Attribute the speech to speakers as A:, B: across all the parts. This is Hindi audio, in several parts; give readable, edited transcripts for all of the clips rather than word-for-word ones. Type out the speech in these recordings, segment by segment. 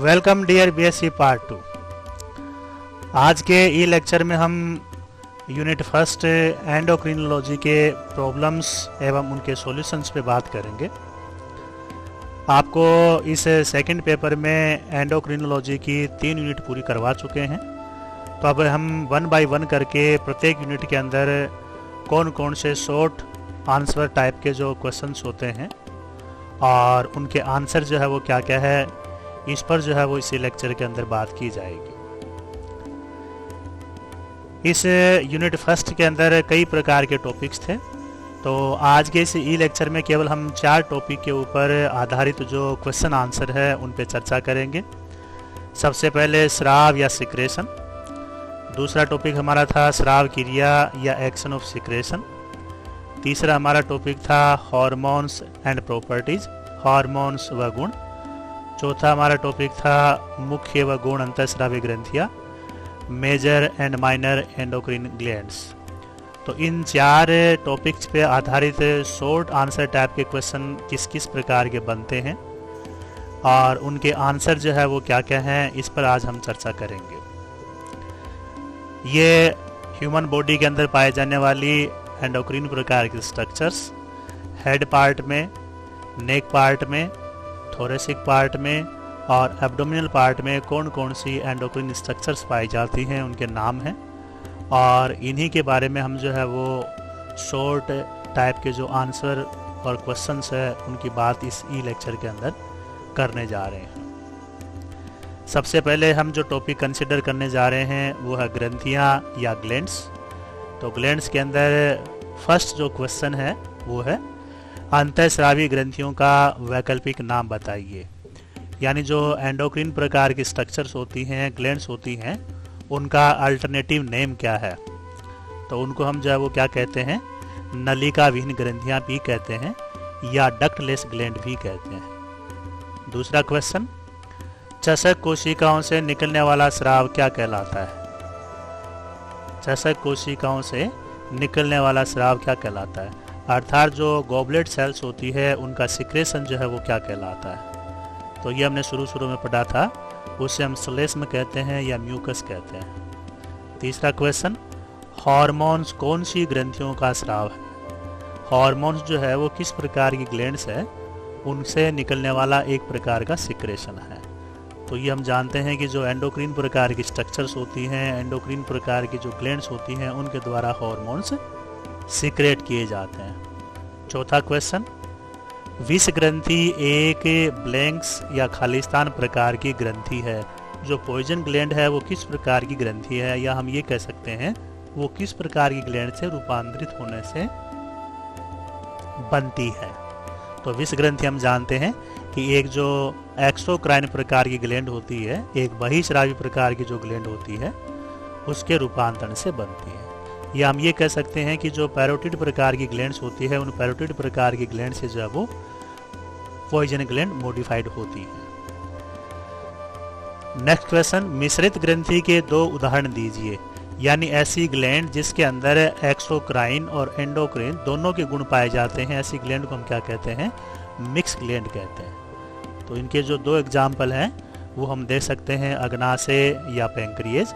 A: Welcome dear BSc part 2। आज के ई लेक्चर में हम यूनिट फर्स्ट एंडोक्रिनोलॉजी के प्रॉब्लम्स एवं उनके सॉल्यूशंस पे बात करेंगे। आपको इस सेकंड पेपर में एंडोक्रिनोलॉजी की 3 यूनिट पूरी करवा चुके हैं, तो अब हम 1 बाय 1 करके प्रत्येक यूनिट के अंदर कौन कौन से शॉर्ट आंसर टाइप के जो क्वेश्चंस होते हैं और उनके आंसर जो है वो क्या क्या है, इस पर जो है वो इसी लेक्चर के अंदर बात की जाएगी। इस यूनिट फर्स्ट के अंदर कई प्रकार के टॉपिक्स थे, तो आज के इस ई लेक्चर में केवल हम 4 टॉपिक के ऊपर आधारित जो क्वेश्चन आंसर है उन पे चर्चा करेंगे। सबसे पहले स्राव या सिक्रेशन, दूसरा टॉपिक हमारा था स्राव क्रिया या एक्शन ऑफ सिक्रेशन, तीसरा हमारा टॉपिक था हार्मोन्स एंड प्रॉपर्टीज, हार्मोन्स व गुण, चौथा हमारा टॉपिक था मुख्य व गौण अंतःस्रावी ग्रंथियाँ, major and minor endocrine glands. तो इन 4 टॉपिक्स पे आधारित शॉर्ट आंसर टाइप के क्वेश्चन किस किस प्रकार के बनते हैं और उनके आंसर जो है वो क्या क्या हैं, इस पर आज हम चर्चा करेंगे। ये ह्यूमन बॉडी के अंदर पाए जाने वाली एंडोक्रिन प्रकार के स्ट्रक्चर्स हेड पार्ट में, नेक पार्ट में, थोरेसिक पार्ट में और एब्डोमिनल पार्ट में कौन कौन सी एंडोक्रिन स्ट्रक्चर्स पाई जाती हैं, उनके नाम हैं और इन्हीं के बारे में हम जो है वो शॉर्ट टाइप के जो आंसर और क्वेश्चंस है उनकी बात इस ई लेक्चर के अंदर करने जा रहे हैं। सबसे पहले हम जो टॉपिक कंसिडर करने जा रहे हैं वो है ग्रंथियाँ या ग्लैंड्स। तो ग्लैंड्स के अंदर फर्स्ट जो क्वेश्चन है वो है अंतःस्रावी ग्रंथियों का वैकल्पिक नाम बताइए। यानी जो एंडोक्रिन प्रकार की स्ट्रक्चर्स होती हैं, ग्लैंड्स होती हैं, उनका अल्टरनेटिव नेम क्या है। तो उनको हम जो है वो क्या कहते हैं, नलिका विहीन ग्रंथियां भी कहते हैं या डक्टलेस ग्लैंड भी कहते हैं। दूसरा क्वेश्चन, चषक कोशिकाओं से निकलने वाला स्राव क्या कहलाता है। चषक कोशिकाओं से निकलने वाला स्राव क्या कहलाता है, अर्थात जो गॉबलेट सेल्स होती है उनका सिक्रेशन जो है वो क्या कहलाता है। तो ये हमने शुरू में पढ़ा था, उसे हम श्लेष्म कहते हैं या म्यूकस कहते हैं। तीसरा क्वेश्चन, हार्मोन्स कौन सी ग्रंथियों का स्राव है। हार्मोन्स जो है वो किस प्रकार की ग्लैंड्स है, उनसे निकलने वाला एक प्रकार का सिक्रेशन है। तो ये हम जानते हैं कि जो एंडोक्रिन प्रकार की स्ट्रक्चर्स होती हैं, एंडोक्रिन प्रकार की जो ग्लैंड्स होती हैं, उनके द्वारा हार्मोन्स सीक्रेट किए जाते हैं। चौथा क्वेश्चन, विष ग्रंथि एक ब्लैंक्स या खालिस्तान प्रकार की ग्रंथि है। जो पॉइजन ग्लैंड है वो किस प्रकार की ग्रंथि है, या हम ये कह सकते हैं वो किस प्रकार की ग्लैंड से रूपांतरित होने से बनती है। तो विष ग्रंथि हम जानते हैं कि एक जो एक्सोक्राइन प्रकार की ग्लैंड होती है, एक बहिस्रावी प्रकार की जो ग्लैंड होती है, उसके रूपांतरण से बनती है। या हम ये कह सकते हैं कि जो पैरोटिड प्रकार की ग्लैंड्स होती है, उन पैरोटिड प्रकार की ग्लैंड से जो है वो पॉइजन ग्लैंड मॉडिफाइड होती है। नेक्स्ट क्वेश्चन, मिश्रित ग्रंथि के 2 उदाहरण दीजिए। यानी ऐसी ग्लैंड जिसके अंदर एक्सोक्राइन और एंडोक्राइन दोनों के गुण पाए जाते हैं, ऐसी ग्लैंड को हम क्या कहते हैं, मिक्स ग्लैंड कहते हैं। तो इनके जो 2 एग्जाम्पल हैं वो हम देख सकते हैं, अग्नाशय या पैंक्रिएज,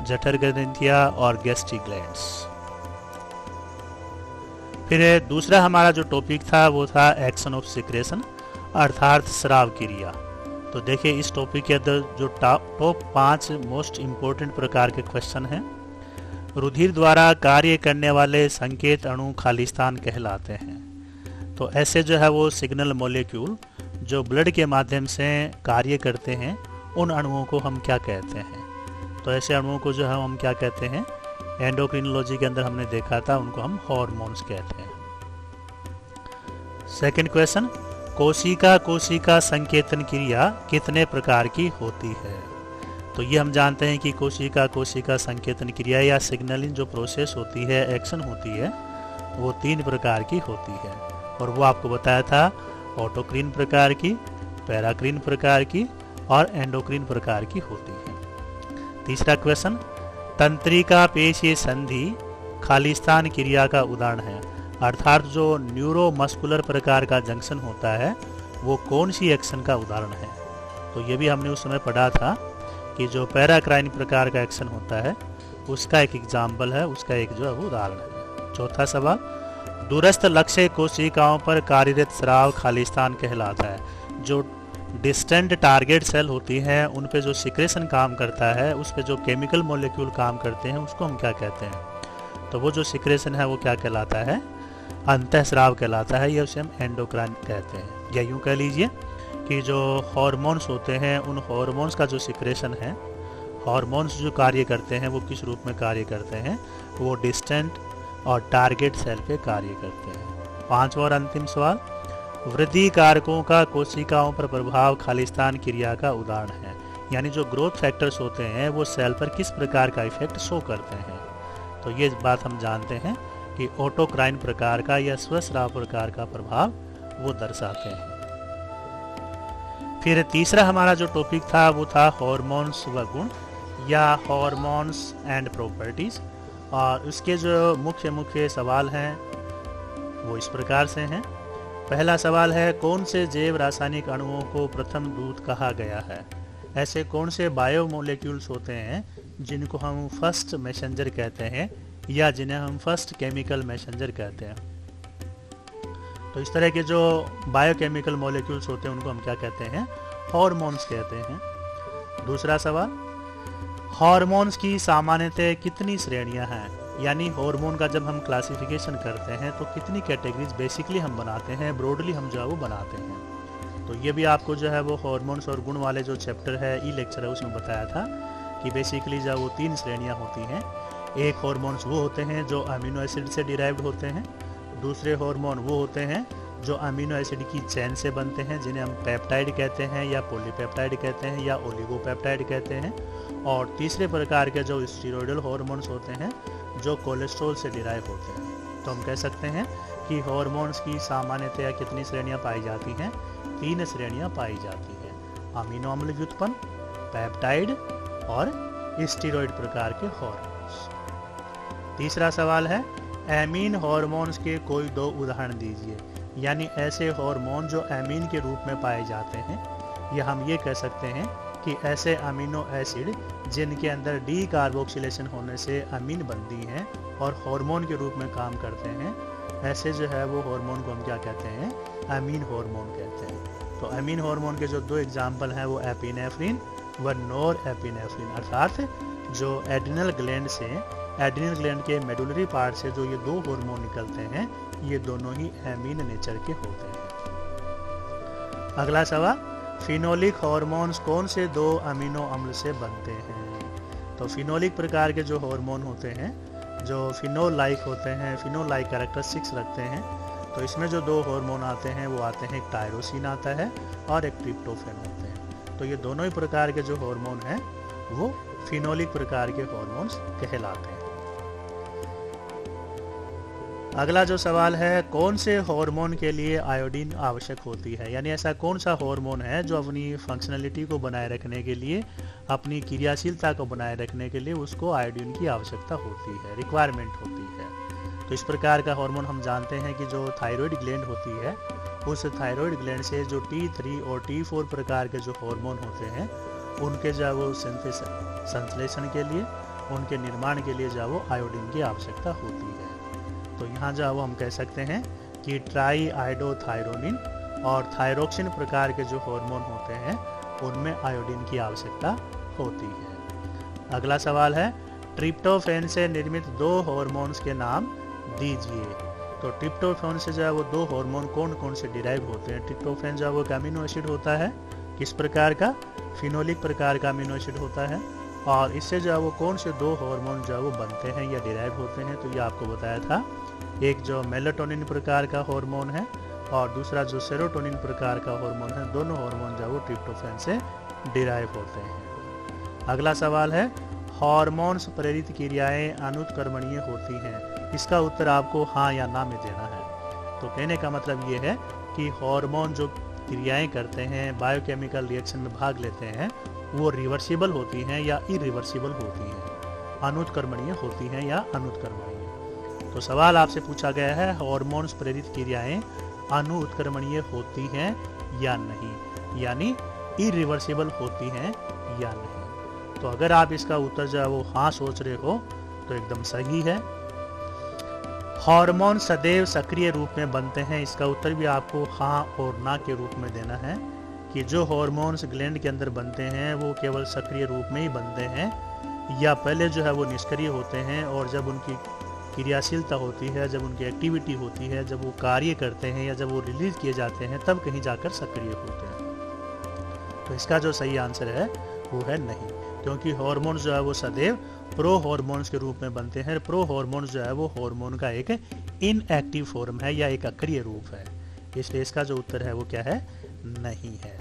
A: जठर ग्रंथियां और गैस्ट्रिक ग्लैंड्स। फिर दूसरा हमारा जो टॉपिक था वो था एक्शन ऑफ सिक्रेशन, अर्थात स्राव क्रिया। तो देखिए इस टॉपिक के अंदर जो टॉप 5 मोस्ट इंपोर्टेंट प्रकार के क्वेश्चन हैं। रुधिर द्वारा कार्य करने वाले संकेत अणु खालिस्तान कहलाते हैं। तो ऐसे जो है वो सिग्नल मॉलिक्यूल जो ब्लड के माध्यम से कार्य करते हैं, उन अणुओं को हम क्या कहते हैं। तो ऐसे अणुओं को जो है हम क्या कहते हैं, एंडोक्रिनोलॉजी के अंदर हमने देखा था, उनको हम हार्मोन्स कहते हैं। सेकंड क्वेश्चन, कोशिका संकेतन क्रिया कितने प्रकार की होती है। तो ये हम जानते हैं कि कोशिका संकेतन क्रिया या सिग्नलिंग जो प्रोसेस होती है, एक्शन होती है, वो 3 प्रकार की होती है और वो आपको बताया था, ऑटोक्रिन प्रकार की, पैराक्रिन प्रकार की और एंडोक्रिन प्रकार की होती है। तीसरा क्वेश्चन, तंत्रिका पेशीय संधि खालिस्तान क्रिया का उदाहरण है, अर्थात जो न्यूरोमस्कुलर प्रकार का जंक्शन होता है वो कौन सी एक्शन का उदाहरण है। तो ये भी हमने उस समय पढ़ा था कि जो पैराक्राइन प्रकार का एक्शन होता है उसका एक एग्जाम्पल है, उसका एक जो है वो उदाहरण है। चौथा सवाल, दूरस्थ लक्ष्य कोशिकाओं पर कार्यरत स्राव खालिस्तान कहलाता है। जो डिस्टेंट टारगेट सेल होती हैं उन पे जो सिक्रेशन काम करता है, उस पे जो केमिकल मॉलिक्यूल काम करते हैं उसको हम क्या कहते हैं? तो वो जो सिक्रेशन है वो क्या कहलाता है? अंतःस्राव कहलाता है, या उसे हम एंडोक्राइन कहते हैं। या यूँ कह लीजिए कि जो हॉर्मोन्स होते हैं उन हॉर्मोन्स का जो सिक्रेशन है, हॉर्मोन्स जो कार्य करते हैं वो किस रूप में कार्य करते हैं? वो डिस्टेंट और टारगेट सेल पे कार्य करते हैं। पांचवा और अंतिम सवाल, वृद्धि कारकों का कोशिकाओं पर प्रभाव खालिस्तान क्रिया का उदाहरण है। यानी जो ग्रोथ फैक्टर्स होते हैं वो सेल पर किस प्रकार का इफेक्ट शो करते हैं? तो ये बात हम जानते हैं कि ऑटोक्राइन प्रकार का या स्वस्राव प्रकार का प्रभाव वो दर्शाते हैं। फिर तीसरा हमारा जो टॉपिक था वो था हॉर्मोन्स व गुण या हॉर्मोन्स एंड प्रॉपर्टीज, और उसके जो मुख्य सवाल हैं वो इस प्रकार से हैं। पहला सवाल है, कौन से जैव रासायनिक अणुओं को प्रथम दूत कहा गया है? ऐसे कौन से बायोमोलेक्यूल्स होते हैं जिनको हम फर्स्ट मैसेंजर कहते हैं या जिन्हें हम फर्स्ट केमिकल मैसेंजर कहते हैं? तो इस तरह के जो बायोकेमिकल मॉलिक्यूल्स होते हैं उनको हम क्या कहते हैं? हॉर्मोन्स कहते हैं। दूसरा सवाल, हॉर्मोन्स की सामान्यतः कितनी श्रेणियां हैं? यानी हार्मोन का जब हम क्लासिफिकेशन करते हैं तो कितनी कैटेगरीज बेसिकली हम बनाते हैं, ब्रॉडली हम जो है वो बनाते हैं। तो ये भी आपको जो है वो हार्मोन्स और गुण वाले जो चैप्टर है ई लेक्चर है उसमें बताया था कि बेसिकली जो वो 3 श्रेणियां होती हैं। एक हार्मोन्स वो होते हैं जो अमीनो एसिड से डिराइव्ड होते हैं, दूसरे हार्मोन वो होते हैं जो अमीनो एसिड की चेन से बनते हैं जिन्हें हम पेप्टाइड कहते हैं या पॉलीपेप्टाइड कहते हैं या ओलिगोपेप्टाइड कहते हैं, और तीसरे प्रकार के जो स्टीरॉयडल हार्मोन्स होते हैं जो कोलेस्ट्रॉल से डिराइव होते हैं। तो हम कह सकते हैं कि हार्मोन्स की सामान्यतया कितनी श्रेणियां पाई जाती हैं? 3 श्रेणियां पाई जाती हैं, अमीनो अम्ल व्युत्पन्न, पेप्टाइड और स्टीरॉयड प्रकार के हार्मोन्स। तीसरा सवाल है, एमीन हार्मोन्स के कोई 2 उदाहरण दीजिए। यानी ऐसे हार्मोन जो एमीन के रूप में पाए जाते हैं, या हम ये कह सकते हैं कि ऐसे अमीनो एसिड जिनके अंदर डी कार्बोक्सिलेशन होने से अमीन बनती हैं और हार्मोन के रूप में काम करते हैं, ऐसे जो है वो हार्मोन को हम क्या कहते हैं? अमीन हार्मोन कहते हैं। तो अमीन हार्मोन के जो 2 एग्जाम्पल हैं वो एपिनेफ्रिन व नॉर एपिनेफ्रिन, अर्थात जो एड्रिनल ग्लैंड से, एड्रिनल ग्लैंड के मेडुलरी पार्ट से जो ये 2 हार्मोन निकलते हैं ये दोनों ही एमीन नेचर के होते हैं। अगला सवाल, फिनोलिक हार्मोन्स कौन से 2 अमीनो अम्ल से बनते हैं? तो फिनोलिक प्रकार के जो हार्मोन होते हैं जो फिनोल लाइक होते हैं, फिनोल लाइक कैरेक्टरिस्टिक्स रखते हैं, तो इसमें जो 2 हार्मोन आते हैं वो आते हैं, एक टायरोसिन आता है और एक ट्रिप्टोफैन होते हैं। तो ये दोनों ही प्रकार के जो हार्मोन हैं वो फिनोलिक प्रकार के हार्मोन्स कहलाते हैं। अगला जो सवाल है, कौन से हार्मोन के लिए आयोडीन आवश्यक होती है? यानी ऐसा कौन सा हार्मोन है जो अपनी फंक्शनलिटी को बनाए रखने के लिए, अपनी क्रियाशीलता को बनाए रखने के लिए उसको आयोडीन की आवश्यकता होती है, रिक्वायरमेंट होती है? तो इस प्रकार का हार्मोन हम जानते हैं कि जो थायराइड ग्लैंड होती है, उस थायराइड ग्लैंड से जो T3 और T4 प्रकार के जो हार्मोन होते हैं उनके जो वो संश्लेषण के लिए, उनके निर्माण के लिए जो वो आयोडीन की आवश्यकता होती है। तो यहाँ जो वो हम कह सकते हैं कि ट्राई आयोडोथायरोनिन और थायरोक्सिन प्रकार के जो हार्मोन होते हैं उनमें आयोडीन की आवश्यकता होती है। अगला सवाल है, ट्रिप्टोफैन से निर्मित 2 हार्मोन्स के नाम दीजिए। तो ट्रिप्टोफैन से जो है वो 2 हार्मोन कौन कौन से डिराइव होते हैं? ट्रिप्टोफैन जो है वो अमीनो एसिड होता है, किस प्रकार का? फिनोलिक प्रकार का अमीनो एसिड होता है, और इससे जो है वो कौन से 2 हार्मोन जो है वो बनते हैं या डिराइव होते हैं? तो ये आपको बताया था, एक जो मेलाटोनिन प्रकार का हार्मोन है और दूसरा जो सेरोटोनिन प्रकार का हार्मोन है, दोनों हार्मोन जो है वो ट्रिप्टोफैन से डिराइव होते हैं। अगला सवाल है, हार्मोन्स प्रेरित क्रियाएं अनुत्क्रमणीय होती हैं? इसका उत्तर आपको हाँ या ना में देना है। तो कहने का मतलब ये है कि हार्मोन जो क्रियाएं करते हैं, बायोकेमिकल रिएक्शन में भाग लेते हैं, वो रिवर्सिबल होती हैं या इरिवर्सिबल होती हैं, अनुत्क्रमणीय होती हैं या अनुत्क्रमणीय। तो सवाल आपसे पूछा गया है, हार्मोन्स प्रेरित क्रियाएं अनुत्क्रमणीय होती हैं या नहीं? यानी इरिवर्सिबल होती हैं या नहीं। तो अगर आप इसका उत्तर जो है वो हाँ सोच रहे हो तो एकदम सही है। हार्मोन सदैव सक्रिय रूप में बनते हैं, इसका उत्तर भी आपको हाँ और ना के रूप में देना है कि जो हार्मोन्स ग्लैंड के अंदर बनते हैं वो केवल सक्रिय रूप में ही बनते हैं या पहले जो है वो निष्क्रिय होते हैं, और जब उनकी क्रियाशीलता होती है, जब उनकी एक्टिविटी होती है, जब वो कार्य करते हैं या जब वो रिलीज किए जाते हैं तब कहीं जाकर सक्रिय होते हैं। तो इसका जो सही आंसर है वो है नहीं, क्योंकि हार्मोन्स जो है वो सदैव प्रो हार्मोन्स के रूप में बनते हैं। प्रो हार्मोन्स जो है वो हार्मोन का एक इनएक्टिव फॉर्म है या एक अक्रिय रूप है, इसलिए इसका जो उत्तर है वो क्या है, नहीं है।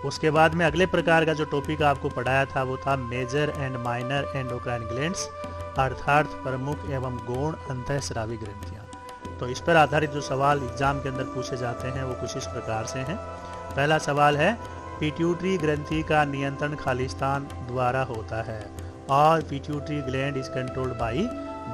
A: उसके बाद में अगले प्रकार का जो टॉपिक आपको पढ़ाया था वो था major and minor endocrine glands, अर्थात प्रमुख एवं गौण अंतःस्रावी ग्रंथियां। तो इस पर आधारित जो सवाल एग्जाम के अंदर पूछे जाते हैं वो कुछ इस प्रकार से हैं। पहला सवाल है, पिट्यूटरी ग्रंथि का नियंत्रण खालिस्तान द्वारा होता है और pituitary gland is controlled by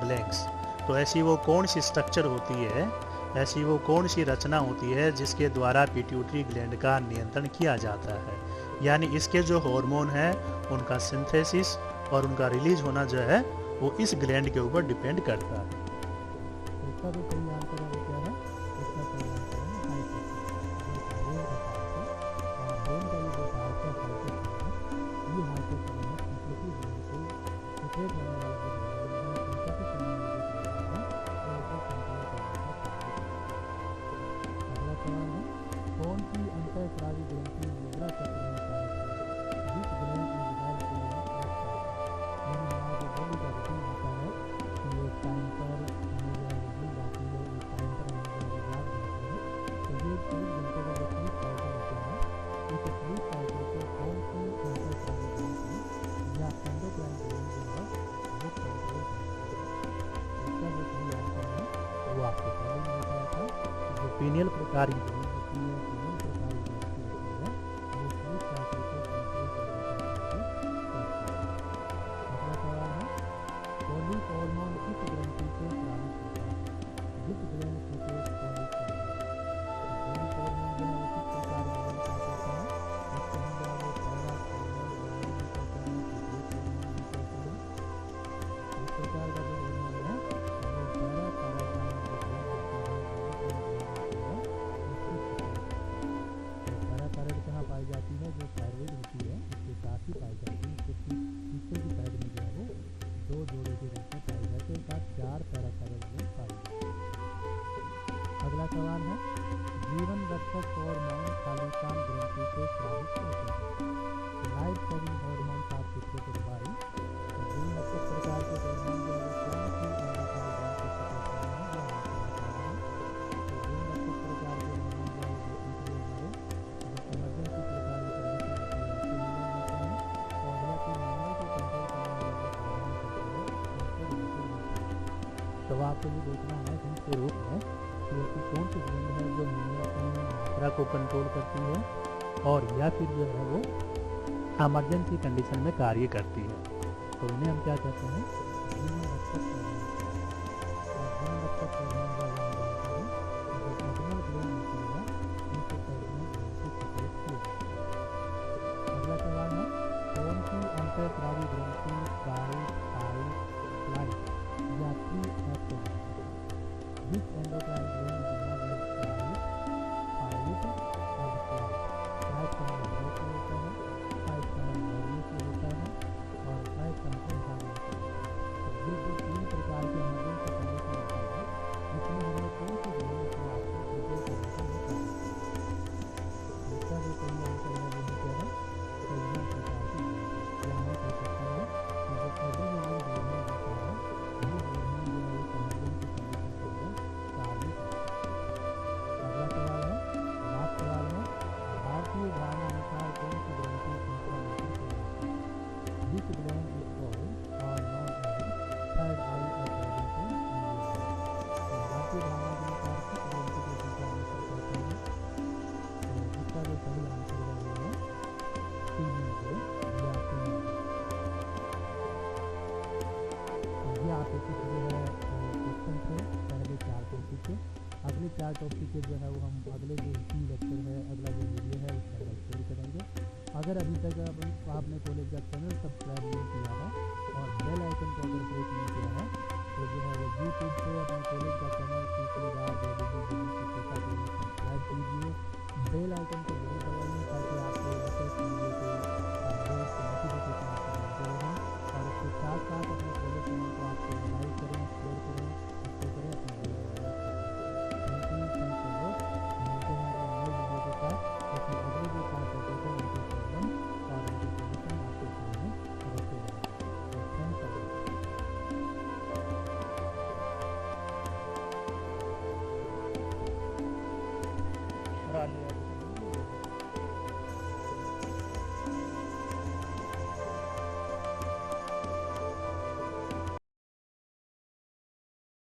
A: blanks. तो ऐसी वो कौन सी स्ट्रक्चर होती है, ऐसी वो कौन सी रचना होती है जिसके द्वारा पिट्यूटरी ग्लैंड का नियंत्रण किया जाता है, यानी इसके जो हार्मोन है उनका सिंथेसिस और उनका रिलीज होना जो है वो इस ग्लैंड के ऊपर डिपेंड करता है। इसका जो सही आंसर है वो क्या है, इसका सही आंसर है कौन सी अंतःस्रावी ग्रंथि मुद्रा चक्र में जिस ग्लैंड की विभाग के लिए हमारा जो बॉडी का रूटीन होता है कि एक टाइम पर हमें जाती है, एक टाइम पर हमें विभाग होती है, तो ये 24 घंटे का जो स्लीप साइकिल होता है, इस स्लीप साइकिल को कौन सी अंतःस्रावी ग्रंथि या एंडोक्राइन ग्लैंड जो है वो कंट्रोल करती है। इसका जो सही आंसर है वो आपको पहले ही बताया था कि जो पीनियल प्रकार की ग्लैंड होती है, पीनियल प्रकार की ग्लैंड होती है, वो स्लीप साइकिल को कंट्रोल करने का कार्य करती है। अगला सवाल है, फोलिक हार्मोन किस ग्रंथि से स्रावित होता है, जिस ग्लैंड से फोलिक हार्मोन। फोलिक हार्मोन जो है वो किस प्रकार का ग्लैंड होता है, इसके अंदर वो पैरा हार्मोन ग्लैंड भी कहते हैं, फोलिक हार्मोन भी कहते हैं। इस प्रकार का जो हार्मोन है वो पैरा पैरागाइन जो ग्लैंड होता है कहाँ पाई जाती है, जो थायराइड होती है उसके साथ ही पाई जाती है, इसके पीछे की साइड में जो है वो 2 जोड़े के रूप में पाई जाती है, साथ 4 पैराथायराइड ग्लैंड पाई जाती है। अगला सवाल है, जीवन रक्षक हार्मोन खालिस्तान ग्रंथि से स्रावित होते हैं। लाइफ सेविंग हार्मोन आप चित्र बाई जीवन रक्षक प्रकार के हार्मोन जो है कौन सी एंडोक्राइन ग्रंथि से होते हैं या होते हैं। तो जीवन रक्षक प्रकार के हार्मोन जो है वो इमरजेंसी प्रकार की कंडीशन होती है उसके हार्मोन होते हैं, और या फिर मीनल को कंट्रोल करने वाले जो हार्मोन होते हैं उनसे रिलेटेड होते हैं। तो आपको ये देखना है हिंट के रूप में कि ऐसी कौन सी ग्लैंड है जो मीनल की मात्रा को कंट्रोल करती है और या फिर जो है वो इमरजेंसी कंडीशन में कार्य करती है। तो उन्हें हम क्या कहते हैं, जीवन रक्षक हार्मोन। और जीवन रक्षक हार्मोन का जो है जो एडनल ग्लैंड होती है उनसे एडनल ग्लैंड से सेपरेट किए जाते हैं। अगला सवाल है, कौन सी अंतःस्रावी ग्रंथि साइट फ्लाइट या 3F को बनाती है, जिस एंडोक्राइन ग्लैंड बिना blood flight and flight. Flight का मतलब ब्लड से होता है, फ्लाइट का मतलब नर्व से होता है, और फ्लाइट का मतलब हार्मोन से होता है। तो ये जो 3 प्रकार के इमरजेंसी कंडीशन होती है इसमें हमें कौन सी ग्लैंड को आपको कंट्रोल करने का मौका मिलता है। इसका जो सही आंसर है वो क्या है, एड्रेनल प्रकार की ग्लैंड। या हमें कह सकते हैं कि जो एड्रेनल ग्लैंड होता है वो हार्मोन जो है इमरजेंसी कंडीशन के अंदर कार्य
B: चार टॉपिक के जो है वो हम अगले जो ही लेक्चर है, अगला जो वीडियो है उसके अंदर शेयर करेंगे। अगर अभी तक आपने कॉलेज का चैनल सब्सक्राइब नहीं किया है और बेल आइकन को अगर प्रेस नहीं किया है तो जो है वो यूट्यूब पे